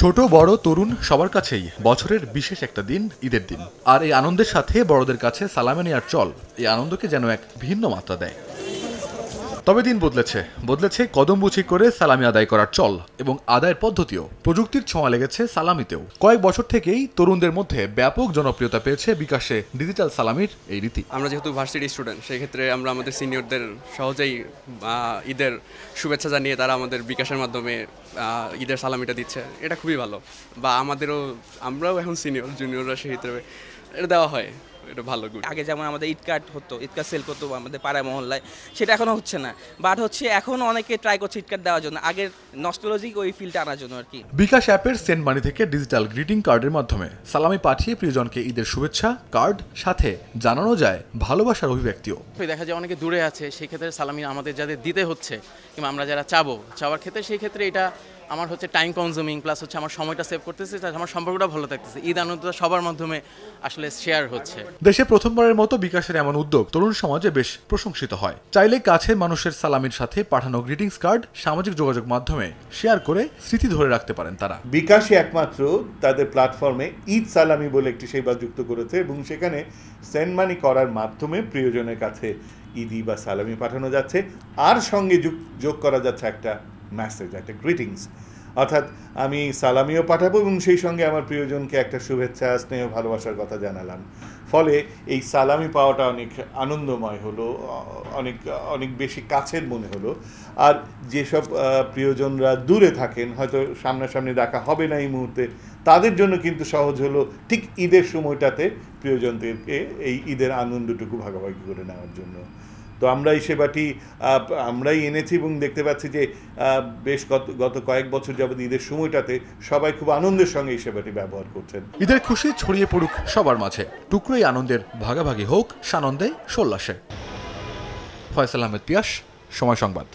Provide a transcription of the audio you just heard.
ছোট বড় তরুণ সবার কাছেই বছরের বিশেষ একটা দিন ঈদের দিন। আর এই আনন্দের সাথে বড়দের কাছে সালামি নেওয়ার চল এই আনন্দকে যেন এক ভিন্ন মাত্রা দেয়। তবে দিন বদলেছে কদম বুছি করে সালামি আদায় করার চল এবং আদায়ের পদ্ধতিও। প্রযুক্তির ছোঁয়া লেগেছে সালামিতেও। কয়েক বছর থেকেই তরুণদের মধ্যে ব্যাপক জনপ্রিয়তা পেয়েছে বিকাশে ডিজিটাল সালামির এই রীতি। আমরা যেহেতু ভার্সিটি স্টুডেন্ট, সেই ক্ষেত্রে আমরা আমাদের সিনিয়রদের সহজেই ঈদের শুভেচ্ছা জানিয়ে তারা আমাদের বিকাশের মাধ্যমে ঈদের সালামিটা দিচ্ছে। এটা খুবই ভালো। বা আমরাও এখন সিনিয়র, জুনিয়ররা সেই ক্ষেত্রে এটা দেওয়া হয়। এটা ভালো। আগে যেমন আমাদের ঈদ কার্ড হতো, ঈদ কার্ড সেল করতো আমাদের পাড়ায় মহল্লায়, সেটা এখনো হচ্ছে না। বাট হচ্ছে এখন অনেকে ট্রাই করছে ঈদ কার্ড দেওয়ার জন্য, আগের নস্টালজিক ওই ফিলটা আনার জন্য আর কি। বিকাশ অ্যাপের সেন্ড মানি থেকে ডিজিটাল গ্রিটিং কার্ডের মাধ্যমে সালামি পাঠিয়ে প্রিয়জনকে ঈদের শুভেচ্ছা কার্ড সাথে জানানো যায় ভালোবাসার অভিব্যক্তিও। দেখা যায় অনেকে দূরে আছে, সেই ক্ষেত্রে সালামি আমাদের যাদের দিতে হচ্ছে কিংবা আমরা যারা চাওয়ার ক্ষেত্রে, সেই ক্ষেত্রে এটা আমার হচ্ছে টাইম কনজিউমিং, প্লাস হচ্ছে আমার সময়টা সেভ করতেছে, আমার সম্পর্কটা ভালো থাকতেছে। ঈদ আনন্দটা সবার মাধ্যমে আসলে শেয়ার হচ্ছে। দেশে প্রথমবারের মতো বিকাশের এমন উদ্যোগ তরুণ সমাজে বেশ প্রশংসিত হয়। চাইলে কাছের মানুষের সালামির সাথে পাঠানো গ্রিটিংস কার্ড সামাজিক যোগাযোগ মাধ্যমে শেয়ার করে স্মৃতি ধরে রাখতে পারেন তারা। বিকাশই একমাত্র তাদের প্ল্যাটফর্মে ঈদ সালামি বলে একটি সেবা যুক্ত করেছে এবং সেখানে সেন্ড মানি করার মাধ্যমে প্রিয়জনের কাছে ঈদি বা সালামি পাঠানো যাচ্ছে, আর সঙ্গে যোগ করা যাচ্ছে একটা মেসেজ, একটা গ্রিটিংস। অর্থাৎ আমি সালামিও পাঠাবো এবং সেই সঙ্গে আমার প্রিয়জনকে একটা শুভেচ্ছা, স্নেহ, ভালোবাসার কথা জানালাম। ফলে এই সালামি পাওয়াটা অনেক আনন্দময় হলো, অনেক বেশি কাছের মনে হলো। আর যেসব প্রিয়জনরা দূরে থাকেন, হয়তো সামনাসামনি দেখা হবে না এই মুহূর্তে, তাদের জন্য কিন্তু সহজ হলো ঠিক ঈদের সময়টাতে প্রিয়জনদেরকে এই ঈদের আনন্দটুকু ভাগাভাগি করে নেওয়ার জন্য। তো আমরা এই সেবাটি আমরাই এনেছি এবং দেখতে পাচ্ছি যে বেশ গত কয়েক বছর যাবত ঈদের সময়টাতে সবাই খুব আনন্দের সঙ্গে এই সেবাটি ব্যবহার করছেন। ঈদের খুশি ছড়িয়ে পড়ুক সবার মাঝে, টুকরোই আনন্দের ভাগাভাগি হোক সানন্দে সোল্লাসে। ফয়সাল আহমেদ পিয়াস, সময় সংবাদ।